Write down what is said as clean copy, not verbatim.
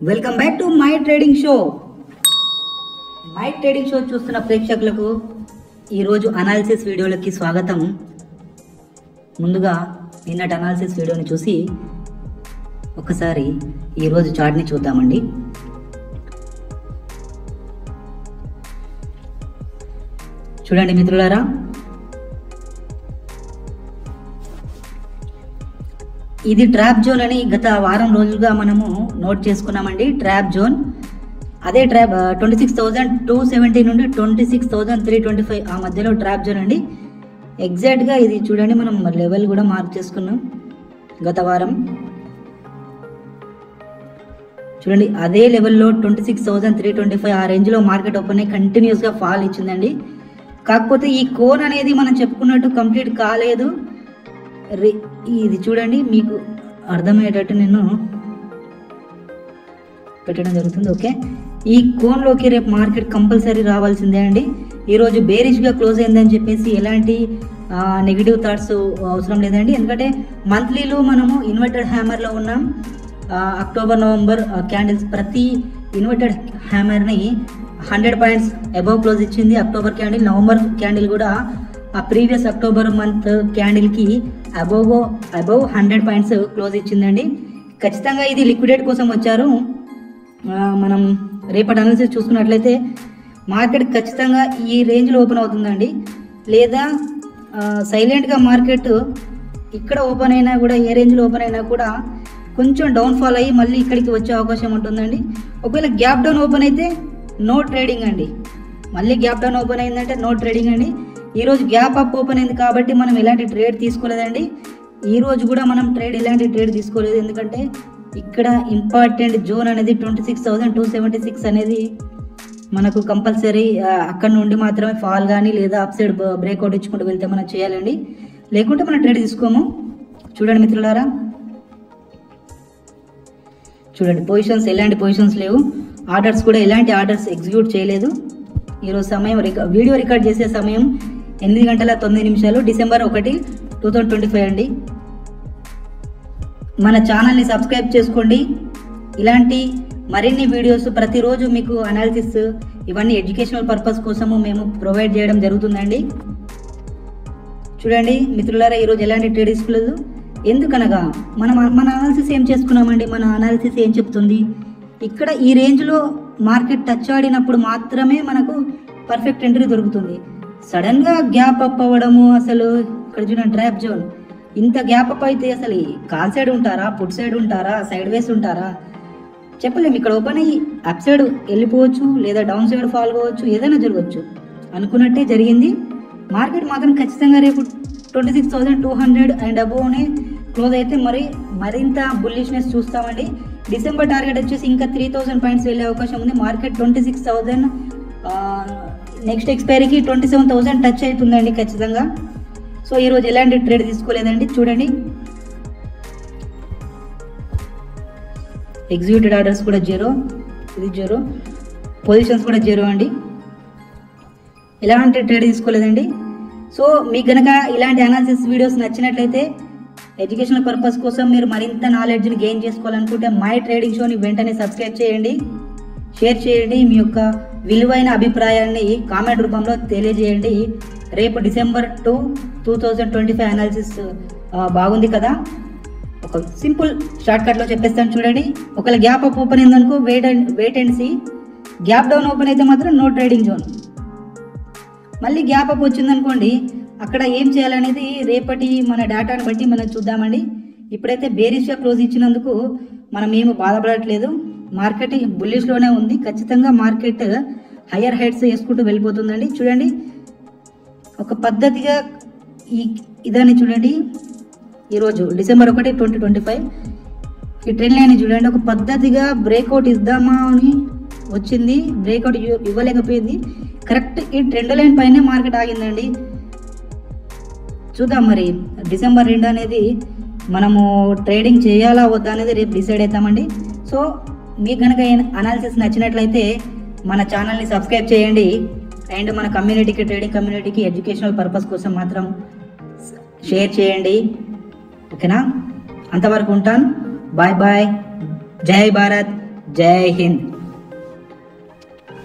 Welcome back to my trading show. My trading show చూస్తున్న ప్రేక్షకులకు ఈరోజు అనాలిసిస్ వీడియోలకి స్వాగతం. ముందుగా నిన్నటి అనాలిసిస్ వీడియోని చూసి ఒకసారి ఈరోజు చార్ట్ని చూద్దామండి. చూడండి మిత్రులారా, ఇది ట్రాప్ జోన్ అని గత వారం రోజులుగా మనము నోట్ చేసుకున్నామండి. ట్రాప్ జోన్ అదే ట్రాప్ 26,270 నుండి 26,325 ఆ మధ్యలో ట్రాప్ జోన్ అండి. ఎగ్జాక్ట్గా ఇది చూడండి, మనం లెవెల్ కూడా మార్క్ చేసుకున్నాం గత వారం. చూడండి అదే లెవెల్లో 26,325 ఆ రేంజ్లో మార్కెట్ ఓపెన్ అయ్యి కంటిన్యూస్గా ఫాల్ ఇచ్చిందండి. కాకపోతే ఈ కోన్ అనేది మనం చెప్పుకున్నట్టు కంప్లీట్ కాలేదు. ఇది చూడండి, మీకు అర్థమయ్యేటట్టు నేను పెట్టడం జరుగుతుంది. ఓకే, ఈ కోన్లోకి రేపు మార్కెట్ కంపల్సరీ రావాల్సిందే అండి. ఈరోజు బేరిష్గా క్లోజ్ అయిందని చెప్పేసి ఎలాంటి నెగిటివ్ థాట్స్ అవసరం లేదండి. ఎందుకంటే మంత్లీలో మనము ఇన్వర్టెడ్ హ్యామర్లో ఉన్నాం. అక్టోబర్ నవంబర్ క్యాండిల్స్ ప్రతి ఇన్వర్టెడ్ హ్యామర్ని 100 పాయింట్స్ అబవ్ క్లోజ్ ఇచ్చింది అక్టోబర్ క్యాండిల్. నవంబర్ క్యాండిల్ కూడా ఆ ప్రీవియస్ అక్టోబర్ మంత్ క్యాండిల్కి అబవ్ 100 పాయింట్స్ క్లోజ్ ఇచ్చిందండి. ఖచ్చితంగా ఇది లిక్విడేట్ కోసం వచ్చారు. మనం రేపటి అనాలిసిస్ చూసుకున్నట్లయితే మార్కెట్ ఖచ్చితంగా ఈ రేంజ్లో ఓపెన్ అవుతుందండి, లేదా సైలెంట్గా మార్కెట్ ఇక్కడ ఓపెన్ అయినా కూడా, ఏ రేంజ్లో ఓపెన్ అయినా కూడా కొంచెం డౌన్ఫాల్ అయ్యి మళ్ళీ ఇక్కడికి వచ్చే అవకాశం ఉంటుందండి. ఒకవేళ గ్యాప్ డౌన్ ఓపెన్ అయితే నో ట్రేడింగ్ అండి. మళ్ళీ గ్యాప్ డౌన్ ఓపెన్ అయిందంటే నో ట్రేడింగ్ అండి. ఈరోజు గ్యాప్ అప్ ఓపెన్ అయింది కాబట్టి మనం ఎలాంటి ట్రేడ్ తీసుకోలేదండి. ఈరోజు కూడా మనం ఎలాంటి ట్రేడ్ తీసుకోలేదు. ఎందుకంటే ఇక్కడ ఇంపార్టెంట్ జోన్ అనేది 26,276 అనేది మనకు కంపల్సరీ అక్కడ నుండి మాత్రమే ఫాల్ కానీ లేదా అప్ సైడ్ బ్రేక్అవుట్ ఇచ్చుకుంటూ వెళ్తే మనం చేయాలండి, లేకుంటే మనం ట్రేడ్ తీసుకోము. చూడండి మిత్రులారా, చూడండి పొజిషన్స్ ఎలాంటి పొజిషన్స్ లేవు. ఆర్డర్స్ కూడా ఎలాంటి ఆర్డర్స్ ఎగ్జిక్యూట్ చేయలేదు. ఈరోజు సమయం వీడియో రికార్డ్ చేసే సమయం 8:09 డిసెంబర్ 1, 2025 అండి. మన ఛానల్ని సబ్స్క్రైబ్ చేసుకోండి. ఇలాంటి మరిన్ని వీడియోస్ ప్రతిరోజు మీకు అనాలిసిస్ ఇవన్నీ ఎడ్యుకేషనల్ పర్పస్ కోసము మేము ప్రొవైడ్ చేయడం జరుగుతుందండి. చూడండి మిత్రులారా, ఈరోజు ఎలాంటి ట్రేడ్ తీసుకోలేదు. ఎందుకనగా మన అనాలిసిస్ ఏం చేసుకున్నామండి. మన అనాలిసిస్ ఏం చెప్తుంది, ఇక్కడ ఈ రేంజ్లో మార్కెట్ టచ్ ఆడినప్పుడు మాత్రమే మనకు పర్ఫెక్ట్ ఎంట్రీ దొరుకుతుంది. సడన్గా గ్యాప్ అప్ అవ్వడము, అసలు ఇక్కడ చూడండి ట్రాప్ జోన్, ఇంత గ్యాప్ అప్ అయితే అసలు కాల్ సైడ్ ఉంటారా, పుట్ సైడ్ ఉంటారా, సైడ్ వేస్ ఉంటారా చెప్పలేము. ఇక్కడ ఓపెన్ అయ్యి అప్ సైడ్ వెళ్ళిపోవచ్చు, లేదా డౌన్ సైడ్ ఫాల్ కావచ్చు, ఏదైనా జరగవచ్చు. అనుకున్నట్టే జరిగింది. మార్కెట్ మాత్రం ఖచ్చితంగా రేపు 26,200 అండ్ అబోవ్నే క్లోజ్ అయితే మరింత బుల్లిష్నెస్ చూస్తామండి. డిసెంబర్ టార్గెట్ వచ్చేసి ఇంకా 3,000 పాయింట్స్ వెళ్ళే అవకాశం ఉంది. మార్కెట్ 26,000 నెక్స్ట్ ఎక్స్పైరీకి 27,000 టచ్ అవుతుందండి ఖచ్చితంగా. సో ఈరోజు ఎలాంటి ట్రేడ్ తీసుకోలేదండి. చూడండి ఎగ్జిక్యూటెడ్ ఆర్డర్స్ కూడా 0, ఇది 0, పొజిషన్స్ కూడా 0 అండి. ఎలాంటి ట్రేడ్ తీసుకోలేదండి. సో మీకు కనుక ఇలాంటి అనాలిసిస్ వీడియోస్ నచ్చినట్లయితే, ఎడ్యుకేషనల్ పర్పస్ కోసం మీరు మరింత నాలెడ్జ్ని గెయిన్ చేసుకోవాలనుకుంటే మై ట్రేడింగ్ షోని వెంటనే సబ్స్క్రైబ్ చేయండి, షేర్ చేయండి. మీ యొక్క విలువైన అభిప్రాయాన్ని కామెంట్ రూపంలో తెలియజేయండి. రేపు డిసెంబర్ 2, 2025 అనాలిసిస్ బాగుంది కదా. ఒక సింపుల్ షార్ట్ కట్లో చెప్పేస్తాను చూడండి. ఒకవేళ గ్యాప్ అప్ ఓపెన్ అయిందనుకో wait and see. Gap down open అయితే మాత్రం నో ట్రేడింగ్ జోన్. మళ్ళీ గ్యాప్ అప్ వచ్చిందనుకోండి, అక్కడ ఏం చేయాలనేది రేపటి మన డేటాను బట్టి మనం చూద్దామండి. ఇప్పుడైతే బేరిష్గా క్లోజ్ ఇచ్చినందుకు మనం ఏమి బాధపడట్లేదు. మార్కెట్ బుల్లిష్లోనే ఉంది. ఖచ్చితంగా మార్కెట్ హయ్యర్ హైట్స్ వేసుకుంటూ వెళ్ళిపోతుందండి. చూడండి ఒక పద్ధతిగా ఇదాన్ని చూడండి. ఈరోజు డిసెంబర్ 1, 2025 ఈ ట్రెండ్ లైన్ చూడండి. ఒక పద్ధతిగా బ్రేక్అవుట్ ఇద్దామా అని వచ్చింది, బ్రేక్అవుట్ ఇవ్వలేకపోయింది. కరెక్ట్ ఈ ట్రెండ్ లైన్ పైనే మార్కెట్ ఆగిందండి. చూద్దాం మరి డిసెంబర్ 2 అనేది మనము ట్రేడింగ్ చేయాలా వద్దా అనేది రేపు డిసైడ్ అవుతామండి. సో మీకు కనుక అనాలిసిస్ నచ్చినట్లయితే మన ఛానల్ని సబ్స్క్రైబ్ చేయండి. అండ్ మన కమ్యూనిటీకి, ట్రేడింగ్ కమ్యూనిటీకి ఎడ్యుకేషనల్ పర్పస్ కోసం మాత్రం షేర్ చేయండి. ఓకేనా, అంతవరకు ఉంటాను. Bye bye. జై భారత్, జై హింద్.